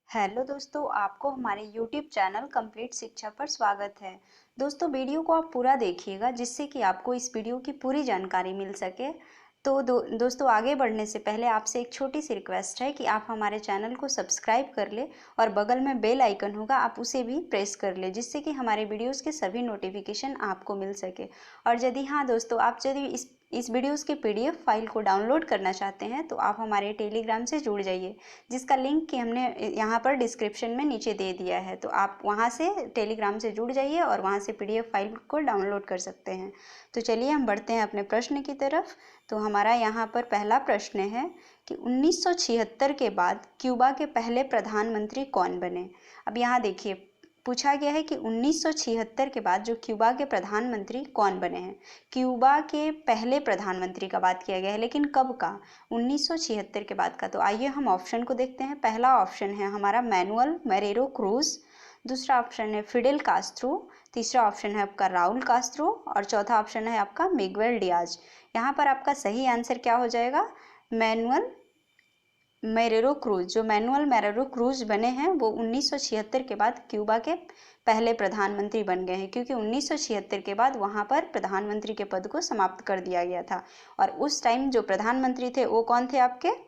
Hello दोस्तों, आपको हमारे YouTube चैनल कंप्लीट शिक्षा पर स्वागत है। दोस्तों, वीडियो को आप पूरा देखिएगा जिससे कि आपको इस वीडियो की पूरी जानकारी मिल सके। तो दोस्तों, आगे बढ़ने से पहले आपसे एक छोटी सी रिक्वेस्ट है कि आप हमारे चैनल को सब्सक्राइब कर ले और बगल में बेल आइकन होगा, आप उसे भी प्रेस कर ले जिससे कि हमारे वीडियोस के सभी नोटिफिकेशन आपको मिल सके। और यदि हाँ दोस्तों, आप यदि इस वीडियोस के PDF फाइल को डाउनलोड करना चाहते हैं तो आप हमारे टेलीग्राम से जुड़ जाइए, जिसका लिंक कि हमने यहाँ पर डिस्क्रिप्शन में नीचे दे दिया है। तो आप वहाँ से टेलीग्राम से जुड़ जाइए और वहाँ से PDF फाइल को डाउनलोड कर सकते हैं। तो चलिए हम बढ़ते हैं अपने प्रश्न की तरफ। तो हमारा यहाँ पर पहला प्रश्न है कि 1976 के बाद क्यूबा के पहले प्रधानमंत्री कौन बने। अब यहाँ देखिए, पूछा गया है कि 1976 के बाद जो क्यूबा के प्रधानमंत्री कौन बने हैं। क्यूबा के पहले प्रधानमंत्री का बात किया गया है, लेकिन कब का? 1976 के बाद का। तो आइए हम ऑप्शन को देखते हैं। पहला ऑप्शन है हमारा मैनुअल मैरेरो क्रूज, दूसरा ऑप्शन है फिडेल कास्त्रो, तीसरा ऑप्शन है आपका राउल कास्त्रो और चौथा ऑप्शन है आपका मिगुएल डियाज। यहाँ पर आपका सही आंसर क्या हो जाएगा? Manuel Marrero Cruz. जो मैनुअल मैरेरो क्रूज बने हैं वो 1976 के बाद क्यूबा के पहले प्रधानमंत्री बन गए हैं, क्योंकि 1976 के बाद वहाँ पर प्रधानमंत्री के पद को समाप्त कर दिया गया था। और उस टाइम जो प्रधानमंत्री थे वो कौन थे आपके?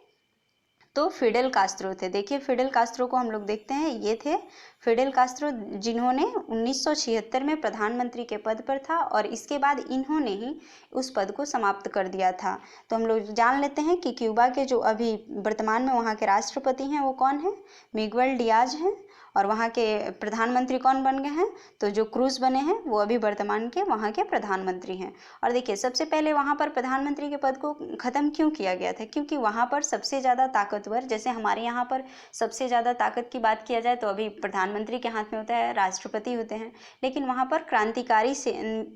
तो फिडेल कास्त्रो थे। देखिए, फिडेल कास्त्रो को हम लोग देखते हैं, ये थे फिडेल कास्त्रो, जिन्होंने 1976 में प्रधानमंत्री के पद पर था और इसके बाद इन्होंने ही उस पद को समाप्त कर दिया था। तो हम लोग जान लेते हैं कि क्यूबा के जो अभी वर्तमान में वहाँ के राष्ट्रपति हैं वो कौन है? मिगुएल डियाज हैं। और वहाँ के प्रधानमंत्री कौन बन गए हैं? तो जो क्रूज बने हैं वो अभी वर्तमान के वहाँ के प्रधानमंत्री हैं। और देखिए, सबसे पहले वहाँ पर प्रधानमंत्री के पद को ख़त्म क्यों किया गया था? क्योंकि वहाँ पर सबसे ज़्यादा ताकतवर, जैसे हमारे यहाँ पर सबसे ज़्यादा ताकत की बात किया जाए तो अभी प्रधानमंत्री के हाथ में होता है, राष्ट्रपति होते हैं, लेकिन वहाँ पर क्रांतिकारी से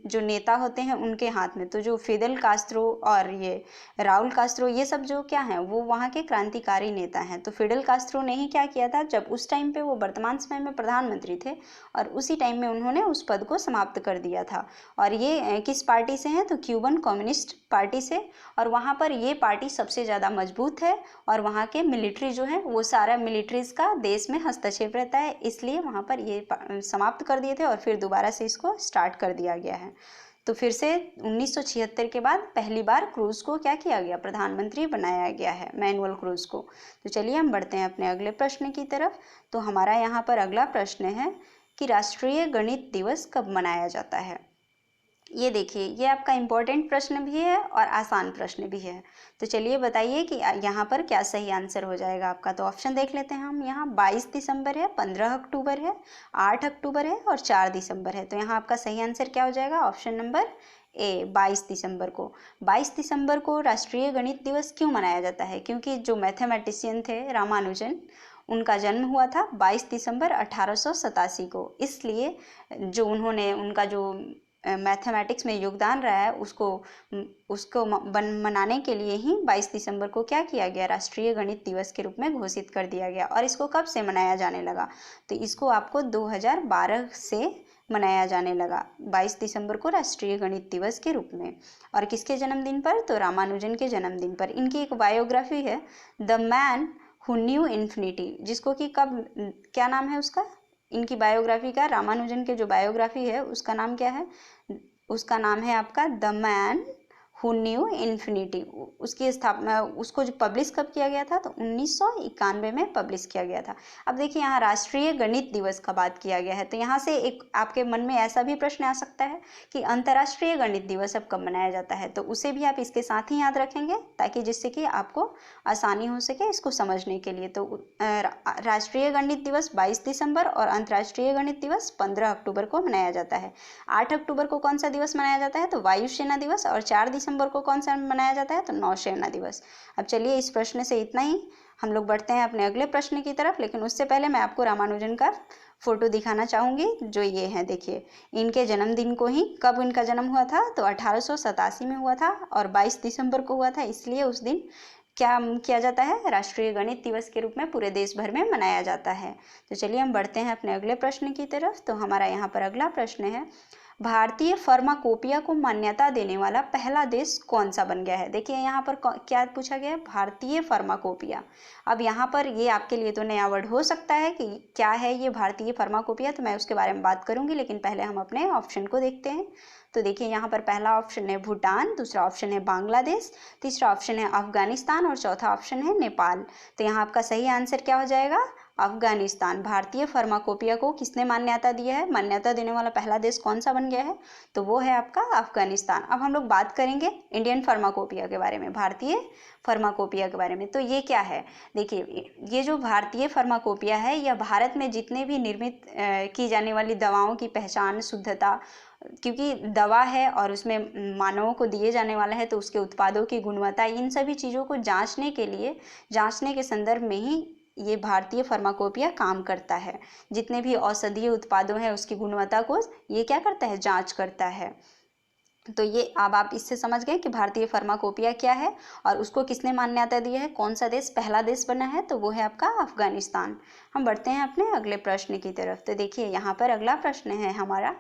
जो नेता होते हैं उनके हाथ में। तो जो फिदेल कास्त्रो और ये राउल कास्त्रो, ये सब जो क्या हैं, वो वहाँ के क्रांतिकारी नेता हैं। तो फिडेल कास्त्रो ने ही क्या किया था, जब उस टाइम पे वो वर्तमान समय में प्रधानमंत्री थे और उसी टाइम में उन्होंने उस पद को समाप्त कर दिया था। और ये किस पार्टी से हैं? तो क्यूबन कम्युनिस्ट पार्टी से। और वहाँ पर ये पार्टी सबसे ज़्यादा मजबूत है और वहाँ के मिलिट्री जो है वो सारा मिलिट्रीज का देश में हस्तक्षेप रहता है, इसलिए वहाँ पर ये समाप्त कर दिए थे और फिर दोबारा से इसको स्टार्ट कर दिया गया है। तो फिर से 1976 के बाद पहली बार क्रूज को क्या किया गया? प्रधानमंत्री बनाया गया है, मैनुअल क्रूज को। तो चलिए हम बढ़ते हैं अपने अगले प्रश्न की तरफ। तो हमारा यहाँ पर अगला प्रश्न है कि राष्ट्रीय गणित दिवस कब मनाया जाता है। ये देखिए, ये आपका इम्पोर्टेंट प्रश्न भी है और आसान प्रश्न भी है। तो चलिए बताइए कि यहाँ पर क्या सही आंसर हो जाएगा आपका। तो ऑप्शन देख लेते हैं हम। यहाँ 22 दिसंबर है, 15 अक्टूबर है, 8 अक्टूबर है और 4 दिसंबर है। तो यहाँ आपका सही आंसर क्या हो जाएगा? ऑप्शन नंबर ए, 22 दिसंबर को। 22 दिसंबर को राष्ट्रीय गणित दिवस क्यों मनाया जाता है? क्योंकि जो मैथमेटिशियन थे रामानुजन, उनका जन्म हुआ था 22 दिसंबर 1887 को, इसलिए जो उन्होंने उनका जो मैथमेटिक्स में योगदान रहा है उसको मनाने के लिए ही 22 दिसंबर को क्या किया गया? राष्ट्रीय गणित दिवस के रूप में घोषित कर दिया गया। और इसको कब से मनाया जाने लगा? तो इसको आपको 2012 से मनाया जाने लगा, 22 दिसंबर को राष्ट्रीय गणित दिवस के रूप में। और किसके जन्मदिन पर? तो रामानुजन के जन्मदिन पर। इनकी एक बायोग्राफी है, the man who knew infinity, जिसको कि कब, क्या नाम है उसका? इनकी बायोग्राफी का, रामानुजन के जो बायोग्राफी है उसका नाम क्या है? उसका नाम है आपका the man who knew infinity. उसकी स्थापना, उसको जो पब्लिश कब किया गया था? तो 1991 में पब्लिश किया गया था। अब देखिए, यहाँ राष्ट्रीय गणित दिवस का बात किया गया है, तो यहाँ से एक आपके मन में ऐसा भी प्रश्न आ सकता है कि अंतर्राष्ट्रीय गणित दिवस अब कब मनाया जाता है। तो उसे भी आप इसके साथ ही याद रखेंगे, ताकि जिससे कि आपको आसानी हो सके इसको समझने के लिए। तो राष्ट्रीय गणित दिवस 22 दिसंबर और अंतर्राष्ट्रीय गणित दिवस 15 अक्टूबर को मनाया जाता है। 8 अक्टूबर को कौन सा दिवस मनाया जाता है? तो वायुसेना दिवस। और 4 दिसंबर को कौन सा मनाया जाता है? तो नौसेना दिवस। अब चलिए, इस प्रश्न से इतना ही। हम लोग बढ़ते हैं अपने अगले प्रश्न की तरफ, लेकिन उससे पहले मैं आपको रामानुजन का फोटो दिखाना चाहूँगी, जो ये है। देखिए, इनके जन्मदिन को ही, कब इनका जन्म हुआ था? तो 1887 में हुआ था और 22 दिसंबर को हुआ था, इसलिए उस दिन क्या किया जाता है? राष्ट्रीय गणित दिवस के रूप में पूरे देश भर में मनाया जाता है। तो चलिए हम बढ़ते हैं अपने अगले प्रश्न की तरफ। तो हमारा यहाँ पर अगला प्रश्न है, भारतीय फार्माकोपिया को मान्यता देने वाला पहला देश कौन सा बन गया है। देखिए यहाँ पर क्या पूछा गया है, भारतीय फार्माकोपिया। अब यहाँ पर ये आपके लिए तो नया वर्ड हो सकता है कि क्या है ये भारतीय फार्माकोपिया, तो मैं उसके बारे में बात करूंगी, लेकिन पहले हम अपने ऑप्शन को देखते हैं। तो देखिए यहाँ पर पहला ऑप्शन है भूटान, दूसरा ऑप्शन है बांग्लादेश, तीसरा ऑप्शन है अफगानिस्तान और चौथा ऑप्शन है नेपाल। तो यहाँ आपका सही आंसर क्या हो जाएगा, अफगानिस्तान। भारतीय फार्माकोपिया को किसने मान्यता दिया है, मान्यता देने वाला पहला देश कौन सा बन गया है, तो वो है आपका अफगानिस्तान। अब हम लोग बात करेंगे इंडियन फार्माकोपिया के बारे में, भारतीय फार्माकोपिया के बारे में। तो ये क्या है, देखिए ये जो भारतीय फार्माकोपिया है यह भारत में जितने भी निर्मित की जाने वाली दवाओं की पहचान, शुद्धता, क्योंकि दवा है और उसमें मानवों को दिए जाने वाला है तो उसके उत्पादों की गुणवत्ता, इन सभी चीज़ों को जांचने के लिए, जांचने के संदर्भ में ही ये भारतीय फार्माकोपिया काम करता है। जितने भी औषधीय उत्पादों हैं उसकी गुणवत्ता को ये क्या करता है, जांच करता है। तो ये अब आप इससे समझ गए कि भारतीय फार्माकोपिया क्या है और उसको किसने मान्यता दी है, कौन सा देश पहला देश बना है, तो वो है आपका अफगानिस्तान। हम बढ़ते हैं अपने अगले प्रश्न की तरफ। तो देखिए यहाँ पर अगला प्रश्न है हमारा,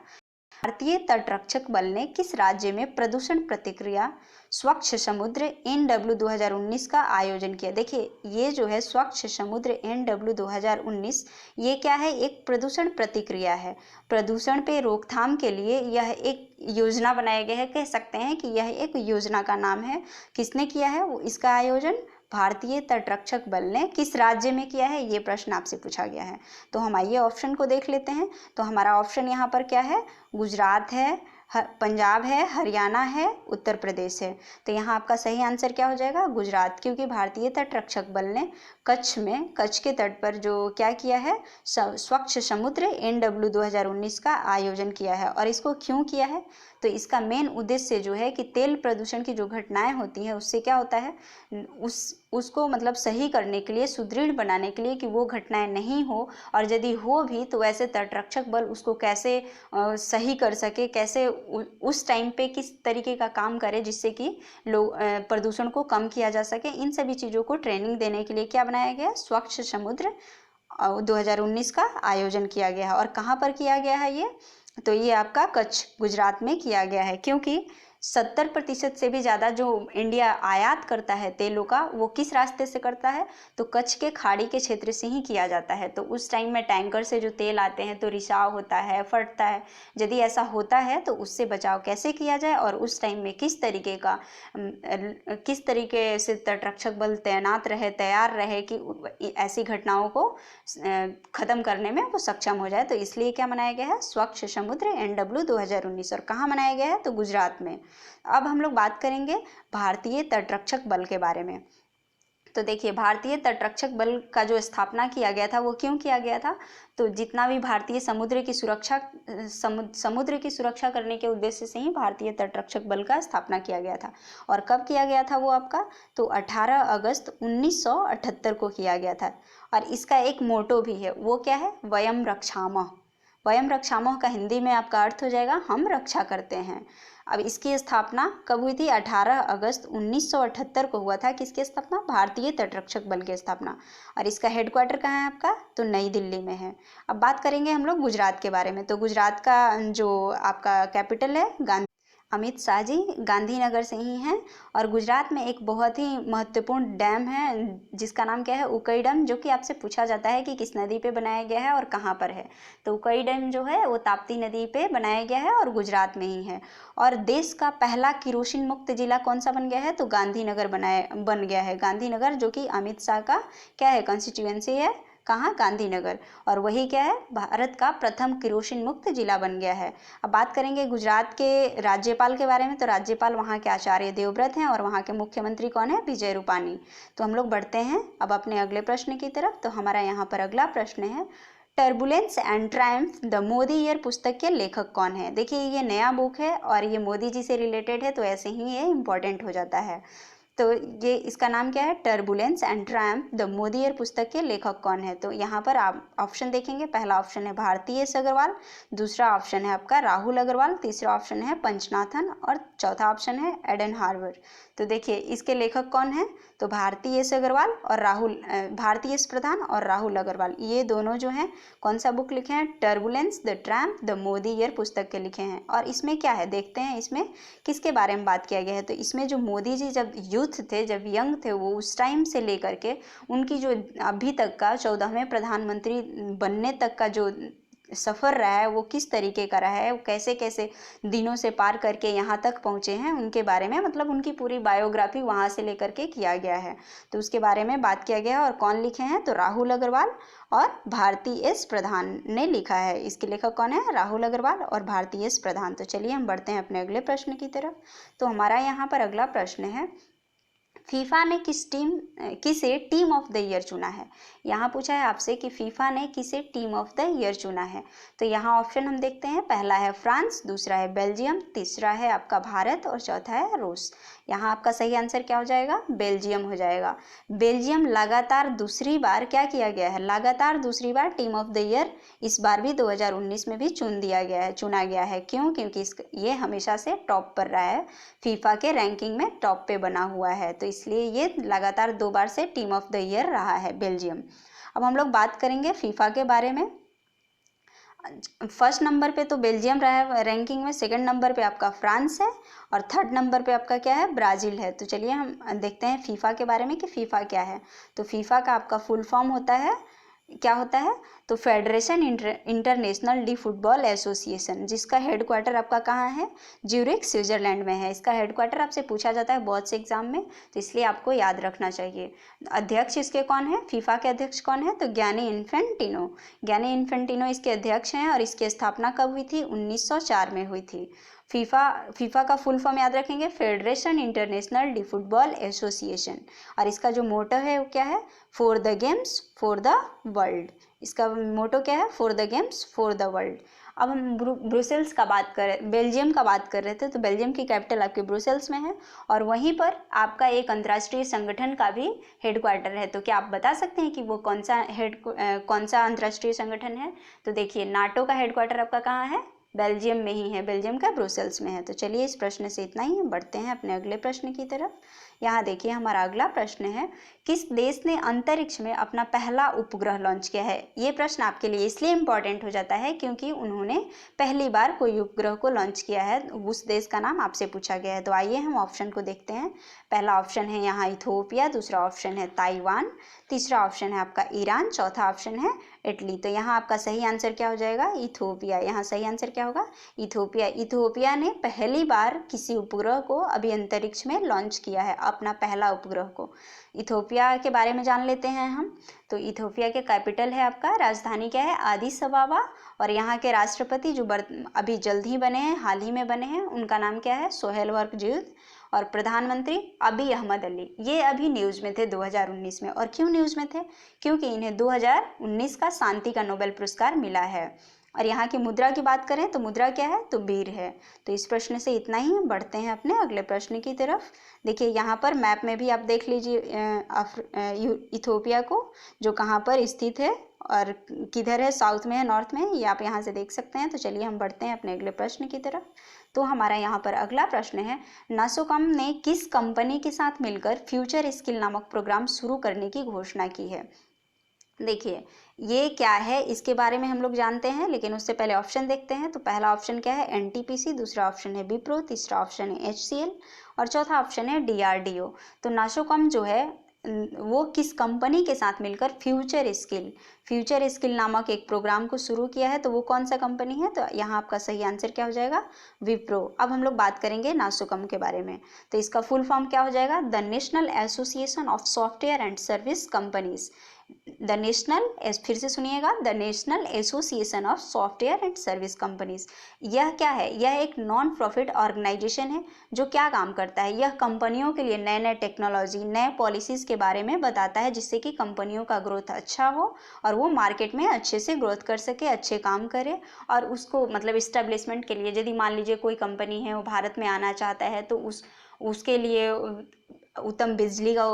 भारतीय तटरक्षक बल ने किस राज्य में प्रदूषण प्रतिक्रिया स्वच्छ समुद्र NW 2019 का आयोजन किया। देखिए ये जो है स्वच्छ समुद्र NW 2019, ये क्या है, एक प्रदूषण प्रतिक्रिया है। प्रदूषण पे रोकथाम के लिए यह एक योजना बनाया गया है, कह सकते हैं कि यह एक योजना का नाम है। किसने किया है वो इसका आयोजन, भारतीय तटरक्षक बल ने किस राज्य में किया है, ये प्रश्न आपसे पूछा गया है। तो हम आइए ऑप्शन को देख लेते हैं। तो हमारा ऑप्शन यहाँ पर क्या है, गुजरात है, पंजाब है, हरियाणा है, उत्तर प्रदेश है। तो यहाँ आपका सही आंसर क्या हो जाएगा, गुजरात, क्योंकि भारतीय तटरक्षक बल ने कच्छ में, कच्छ के तट पर जो क्या किया है, स्वच्छ समुद्र NW 2019 का आयोजन किया है। और इसको क्यों किया है, तो इसका मेन उद्देश्य जो है कि तेल प्रदूषण की जो घटनाएं होती हैं उससे क्या होता है, उसको मतलब सही करने के लिए, सुदृढ़ बनाने के लिए कि वो घटनाएं नहीं हो, और यदि हो भी तो वैसे तटरक्षक बल उसको कैसे सही कर सके, कैसे उस टाइम पे किस तरीके का काम करे जिससे कि लोग प्रदूषण को कम किया जा सके। इन सभी चीज़ों को ट्रेनिंग देने के लिए क्या बनाया गया, स्वच्छ समुद्र 2019 का आयोजन किया गया है। और कहाँ पर किया गया है ये, तो ये आपका कच्छ, गुजरात में किया गया है। क्योंकि 70% से भी ज़्यादा जो इंडिया आयात करता है तेलों का, वो किस रास्ते से करता है, तो कच्छ के खाड़ी के क्षेत्र से ही किया जाता है। तो उस टाइम में टैंकर से जो तेल आते हैं तो रिसाव होता है, फटता है। यदि ऐसा होता है तो उससे बचाव कैसे किया जाए और उस टाइम में किस तरीके से तटरक्षक बल तैनात रहे, तैयार रहे कि ऐसी घटनाओं को ख़त्म करने में वो सक्षम हो जाए। तो इसलिए क्या मनाया गया है, स्वच्छ समुद्र NW 2019। और कहाँ मनाया गया है, तो गुजरात में। अब हम लोग बात करेंगे भारतीय तटरक्षक बल के बारे में। तो देखिए भारतीय तटरक्षक बल का जो स्थापना किया गया था वो क्यों किया गया था, तो जितना भी भारतीय समुद्र की सुरक्षा करने के उद्देश्य से ही भारतीय तटरक्षक बल का स्थापना किया गया था। और कब किया गया था वो आपका, तो 18 अगस्त 1978 को किया गया था। और इसका एक मोटो भी है, वो क्या है, वयम रक्षामः। वयम रक्षामः का हिंदी में आपका अर्थ हो जाएगा हम रक्षा करते हैं। अब इसकी स्थापना कब हुई थी, 18 अगस्त 1978 को हुआ था। किसकी स्थापना, भारतीय तटरक्षक बल की स्थापना। और इसका हेडक्वार्टर कहाँ है आपका, तो नई दिल्ली में है। अब बात करेंगे हम लोग गुजरात के बारे में। तो गुजरात का जो आपका कैपिटल है गांधी, अमित शाह जी गांधीनगर से ही हैं। और गुजरात में एक बहुत ही महत्वपूर्ण डैम है जिसका नाम क्या है, उकई डैम, जो कि आपसे पूछा जाता है कि किस नदी पे बनाया गया है और कहाँ पर है। तो उकई डैम जो है वो ताप्ती नदी पे बनाया गया है और गुजरात में ही है। और देश का पहला केरोसिन मुक्त जिला कौन सा बन गया है, तो गांधीनगर बन गया है। गांधीनगर जो कि अमित शाह का क्या है, कंस्टिट्यूएंसी है, कहाँ, गांधीनगर। और वही क्या है, भारत का प्रथम केरोसिन मुक्त जिला बन गया है। अब बात करेंगे गुजरात के राज्यपाल के बारे में। तो राज्यपाल वहाँ के आचार्य देवव्रत हैं और वहाँ के मुख्यमंत्री कौन है, विजय रूपानी। तो हम लोग बढ़ते हैं अब अपने अगले प्रश्न की तरफ। तो हमारा यहाँ पर अगला प्रश्न है, turbulence and Triumph the Modi year पुस्तक के लेखक कौन है। देखिए ये नया बुक है और ये मोदी जी से रिलेटेड है, तो ऐसे ही ये इम्पोर्टेंट हो जाता है। तो ये इसका नाम क्या है, turbulence and Triumph the Modi year पुस्तक के लेखक कौन है। तो यहाँ पर आप ऑप्शन देखेंगे, पहला ऑप्शन है भारती एस अग्रवाल, दूसरा ऑप्शन है आपका राहुल अग्रवाल, तीसरा ऑप्शन है पंचनाथन और चौथा ऑप्शन है एडन हार्बर। तो देखिए इसके लेखक कौन है, तो भारती एस अग्रवाल और भारती एस प्रधान और राहुल अग्रवाल, ये दोनों जो हैं कौन सा बुक लिखे हैं, turbulence the tramp the Modi year पुस्तक के लिखे हैं। और इसमें क्या है देखते हैं, इसमें किसके बारे में बात किया गया है। तो इसमें जो मोदी जी जब यूथ थे, जब यंग थे, वो उस टाइम से लेकर के उनकी जो अभी तक का 14वें प्रधानमंत्री बनने तक का जो सफ़र रहा है वो किस तरीके का रहा है, वो कैसे कैसे दिनों से पार करके यहाँ तक पहुँचे हैं, उनके बारे में मतलब उनकी पूरी बायोग्राफी वहाँ से लेकर के किया गया है। तो उसके बारे में बात किया गया है। और कौन लिखे हैं, तो राहुल अग्रवाल और भारती एस प्रधान ने लिखा है। इसके लेखक कौन है, राहुल अग्रवाल और भारती एस प्रधान। तो चलिए हम बढ़ते हैं अपने अगले प्रश्न की तरफ। तो हमारा यहाँ पर अगला प्रश्न है, फीफा ने किसे टीम ऑफ द ईयर चुना है। यहाँ पूछा है आपसे कि फीफा ने किसे टीम ऑफ द ईयर चुना है। तो यहाँ ऑप्शन हम देखते हैं, पहला है फ्रांस, दूसरा है बेल्जियम, तीसरा है आपका भारत और चौथा है रूस। यहाँ आपका सही आंसर क्या हो जाएगा, बेल्जियम हो जाएगा। बेल्जियम लगातार दूसरी बार क्या किया गया है, लगातार दूसरी बार टीम ऑफ द ईयर इस बार भी 2019 में भी चुना गया है। क्यों, क्योंकि ये हमेशा से टॉप पर रहा है, फीफा के रैंकिंग में टॉप पे बना हुआ है, तो इसलिए ये लगातार 2 बार से टीम ऑफ द ईयर रहा है बेल्जियम। अब हम लोग बात करेंगे फीफा के बारे में। फर्स्ट नंबर पे तो बेल्जियम रहा है रैंकिंग में, सेकंड नंबर पे आपका फ्रांस है और थर्ड नंबर पे आपका क्या है, ब्राज़ील है। तो चलिए हम देखते हैं फीफा के बारे में कि फीफा क्या है। तो फीफा का आपका फुल फॉर्म होता है, क्या होता है, तो federation international D football association, जिसका हेडक्वार्टर आपका कहाँ है, ज्यूरिख स्विट्जरलैंड में है। इसका हेडक्वार्टर आपसे पूछा जाता है बहुत से एग्जाम में, तो इसलिए आपको याद रखना चाहिए। अध्यक्ष इसके कौन है, फीफा के अध्यक्ष कौन है, तो गियानी इन्फेंटिनो इसके अध्यक्ष हैं। और इसकी स्थापना कब हुई थी, 1904 में हुई थी। फीफा का फुल फॉर्म याद रखेंगे, federation international D football association. और इसका जो मोटो है वो क्या है, for the games for the world. इसका मोटो क्या है, for the games for the world. अब हम ब्रुसेल्स का बात करें, बेल्जियम का बात कर रहे थे, तो बेल्जियम की कैपिटल आपकी ब्रुसेल्स में है और वहीं पर आपका एक अंतर्राष्ट्रीय संगठन का भी हेडक्वार्टर है। तो क्या आप बता सकते हैं कि वो कौन सा अंतर्राष्ट्रीय संगठन है। तो देखिए नाटो का हेडक्वार्टर आपका कहाँ है, बेल्जियम में ही है, बेल्जियम का ब्रुसेल्स में है। तो चलिए इस प्रश्न से इतना ही, बढ़ते हैं अपने अगले प्रश्न की तरफ। यहाँ देखिए हमारा अगला प्रश्न है, किस देश ने अंतरिक्ष में अपना पहला उपग्रह लॉन्च किया है। ये प्रश्न आपके लिए इसलिए इम्पॉर्टेंट हो जाता है क्योंकि उन्होंने पहली बार कोई उपग्रह को लॉन्च किया है, उस देश का नाम आपसे पूछा गया है। तो आइए हम ऑप्शन को देखते हैं। पहला ऑप्शन है यहाँ इथोपिया, दूसरा ऑप्शन है ताइवान, तीसरा ऑप्शन है आपका ईरान, चौथा ऑप्शन है इटली। तो यहाँ आपका सही आंसर क्या हो जाएगा, इथोपिया। यहाँ सही आंसर क्या होगा, इथोपिया। इथोपिया ने पहली बार किसी उपग्रह को अभी अंतरिक्ष में लॉन्च किया है, अपना पहला उपग्रह को। इथोपिया के बारे में जान लेते हैं हम। तो इथोपिया के कैपिटल है आपका, राजधानी क्या है, आदिस अबाबा। और यहाँ के राष्ट्रपति जो अभी जल्द ही बने हैं, हाल ही में बने हैं, उनका नाम क्या है, सोहेल वर्क ज़ैद। और प्रधानमंत्री अभी अहमद अली। ये अभी न्यूज़ में थे 2019 में। और क्यों न्यूज़ में थे, क्योंकि इन्हें 2019 का शांति का नोबेल पुरस्कार मिला है। और यहाँ की मुद्रा की बात करें तो मुद्रा क्या है, तो बीर है। तो इस प्रश्न से इतना ही, बढ़ते हैं अपने अगले प्रश्न की तरफ। देखिए यहाँ पर मैप में भी आप देख लीजिए इथोपिया को, जो कहाँ पर स्थित है और किधर है, साउथ में है, नॉर्थ में है, ये आप यहाँ से देख सकते हैं। तो चलिए हम बढ़ते हैं अपने अगले प्रश्न की तरफ। तो हमारा यहाँ पर अगला प्रश्न है, नासोकॉम ने किस कंपनी के साथ मिलकर फ्यूचर स्किल नामक प्रोग्राम शुरू करने की घोषणा की है। देखिए ये क्या है, इसके बारे में हम लोग जानते हैं, लेकिन उससे पहले ऑप्शन देखते हैं। तो पहला ऑप्शन क्या है, एनटीपीसी, दूसरा ऑप्शन है विप्रो, तीसरा ऑप्शन है एचसीएल और चौथा ऑप्शन है डीआरडीओ। तो नासोकॉम जो है वो किस कंपनी के साथ मिलकर फ्यूचर स्किल नामक एक प्रोग्राम को शुरू किया है, तो वो कौन सा कंपनी है। तो यहाँ आपका सही आंसर क्या हो जाएगा, विप्रो। अब हम लोग बात करेंगे नासोकॉम के बारे में। तो इसका फुल फॉर्म क्या हो जाएगा, the national association of software and service companies. फिर से सुनिएगा, the national association of software and service companies. यह क्या है, यह एक नॉन प्रॉफिट ऑर्गेनाइजेशन है जो क्या काम करता है, यह कंपनियों के लिए नए नए टेक्नोलॉजी, नए पॉलिसीज़ के बारे में बताता है, जिससे कि कंपनियों का ग्रोथ अच्छा हो और वो मार्केट में अच्छे से ग्रोथ कर सके, अच्छे काम करे। और उसको मतलब इस्टेब्लिशमेंट के लिए, यदि मान लीजिए कोई कंपनी है वो भारत में आना चाहता है, तो उसके लिए उत्तम बिजली का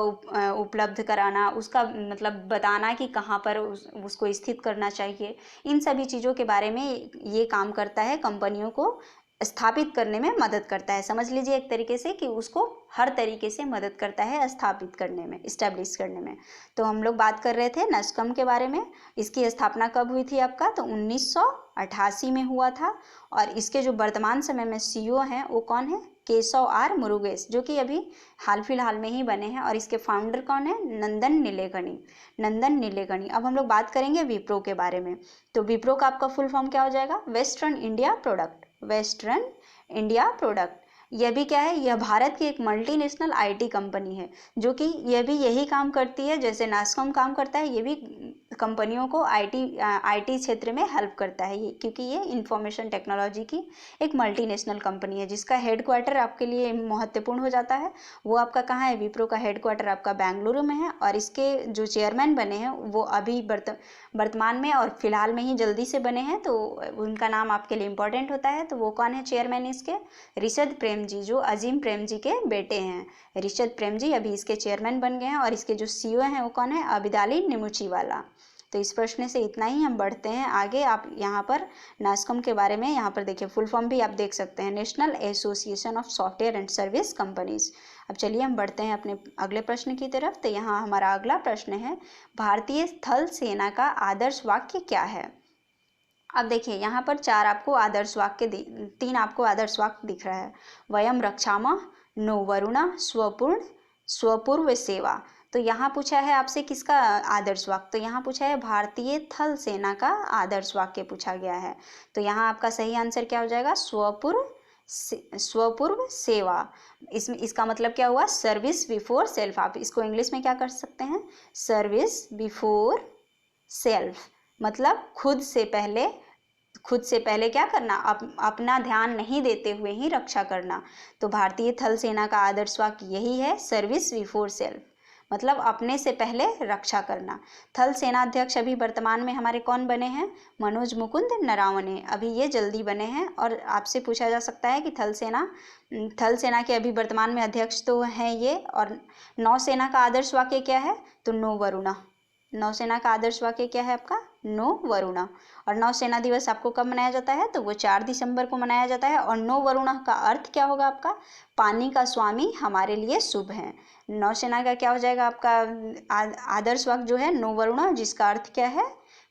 उपलब्ध कराना, उसका मतलब बताना कि कहाँ पर उसको स्थित करना चाहिए, इन सभी चीज़ों के बारे में ये काम करता है, कंपनियों को स्थापित करने में मदद करता है। समझ लीजिए एक तरीके से कि उसको हर तरीके से मदद करता है स्थापित करने में, इस्टेब्लिश करने में। तो हम लोग बात कर रहे थे नस्कॉम के बारे में। इसकी स्थापना कब हुई थी आपका? तो 1988 में हुआ था। और इसके जो वर्तमान समय में CEO हैं वो कौन है? केशव आर मुरुगेश, जो कि अभी हाल फिलहाल में ही बने हैं। और इसके फाउंडर कौन है? नंदन नीलेकणी। अब हम लोग बात करेंगे विप्रो के बारे में। तो विप्रो का आपका फुल फॉर्म क्या हो जाएगा? Western India product. यह भी क्या है? यह भारत की एक मल्टीनेशनल IT कंपनी है, जो कि यह भी यही काम करती है जैसे नास्कॉम काम करता है। ये भी कंपनियों को IT क्षेत्र में हेल्प करता है, ये क्योंकि ये इंफॉर्मेशन टेक्नोलॉजी की एक मल्टीनेशनल कंपनी है, जिसका हेडक्वार्टर आपके लिए महत्वपूर्ण हो जाता है। वो आपका कहाँ है? विप्रो का हेडक्वार्टर आपका बेंगलुरु में है। और इसके जो चेयरमैन बने हैं वो अभी वर्तमान में और फिलहाल में ही जल्दी से बने हैं, तो उनका नाम आपके लिए इम्पोर्टेंट होता है। तो वो कौन है चेयरमैन इसके? ऋषद प्रेम जी, जो अजीम प्रेम जी के बेटे हैं। ऋषद प्रेम जी अभी इसके चेयरमैन बन गए हैं। और इसके जो CEO हैं वो कौन है? अबिदाली निमुचीवाला। तो इस प्रश्न से इतना ही। हम बढ़ते हैं आगे। आप यहाँ पर नास्कॉम के बारे में यहाँ पर देखिए, फुल फॉर्म भी आप देख सकते हैं, national association of software and service companies. अब चलिए हम बढ़ते हैं अपने अगले प्रश्न की तरफ। तो यहाँ हमारा अगला प्रश्न है, भारतीय थल सेना का आदर्श वाक्य क्या है? अब देखिए यहाँ पर तीन आपको आदर्श वाक्य दिख रहा है। वयम रक्षामः, नो वरुणा, स्वपूर्व सेवा। तो यहाँ पूछा है आपसे किसका आदर्श वाक्य? तो यहाँ पूछा है भारतीय थल सेना का आदर्श वाक्य पूछा गया है। तो यहाँ आपका सही आंसर क्या हो जाएगा? स्वपूर्व सेवा। इसका मतलब क्या हुआ? Service before self. आप इसको इंग्लिश में क्या कर सकते हैं? सर्विस बिफोर सेल्फ, मतलब खुद से पहले क्या करना? अपना ध्यान नहीं देते हुए ही रक्षा करना। तो भारतीय थल सेना का आदर्श वाक्य यही है, सर्विस बिफोर सेल्फ, मतलब अपने से पहले रक्षा करना। थल सेनाध्यक्ष अभी वर्तमान में हमारे कौन बने हैं? मनोज मुकुंद नरावने, अभी ये जल्दी बने हैं। और आपसे पूछा जा सकता है कि थल सेना के अभी वर्तमान में अध्यक्ष तो हैं ये। और नौसेना का आदर्श वाक्य क्या है? तो नो वरुणा। नौसेना का आदर्श वाक्य क्या है आपका? नो वरुणा। और नौसेना दिवस आपको कब मनाया जाता है? तो वो 4 दिसंबर को मनाया जाता है। और नो वरुणा का अर्थ क्या होगा आपका? पानी का स्वामी हमारे लिए शुभ है। नौसेना का क्या हो जाएगा आपका आदर्श वाक्य जो है? नो वरुणा, जिसका अर्थ क्या है?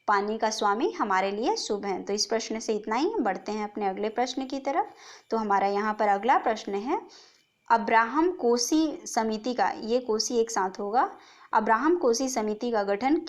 पानी का स्वामी हमारे लिए शुभ है। तो इस प्रश्न से इतना ही। बढ़ते हैं अपने अगले प्रश्न की तरफ। तो हमारा यहाँ पर अगला प्रश्न है, अब्राहम कोसी समिति का, ये कोसी एक साथ होगा, अब्राहम कोसी समिति का गठन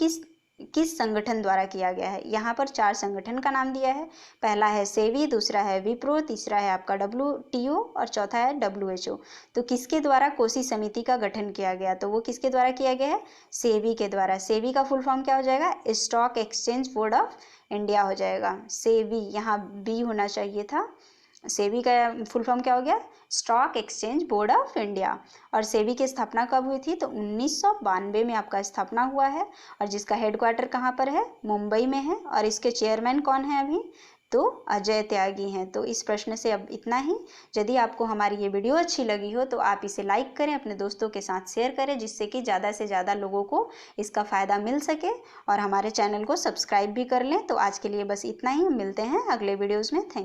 किस संगठन द्वारा किया गया है? यहाँ पर 4 संगठन का नाम दिया है। पहला है सेवी, दूसरा है विप्रो, तीसरा है आपका WTO और चौथा है WHO। तो किसके द्वारा कोसी समिति का गठन किया गया? तो वो किसके द्वारा किया गया है? सेवी के द्वारा। सेवी का फुल फॉर्म क्या हो जाएगा? Stock exchange board of India हो जाएगा। सेवी, यहाँ बी होना चाहिए था। सेबी का फुल फॉर्म क्या हो गया? Stock exchange board of India. और सेबी की स्थापना कब हुई थी? तो 1992 में आपका स्थापना हुआ है। और जिसका हेडक्वार्टर कहाँ पर है? मुंबई में है। और इसके चेयरमैन कौन है अभी? तो अजय त्यागी हैं। तो इस प्रश्न से अब इतना ही। यदि आपको हमारी ये वीडियो अच्छी लगी हो तो आप इसे लाइक करें, अपने दोस्तों के साथ शेयर करें, जिससे कि ज़्यादा से ज़्यादा लोगों को इसका फ़ायदा मिल सके। और हमारे चैनल को सब्सक्राइब भी कर लें। तो आज के लिए बस इतना ही। मिलते हैं अगले वीडियोज़ में। Thank you.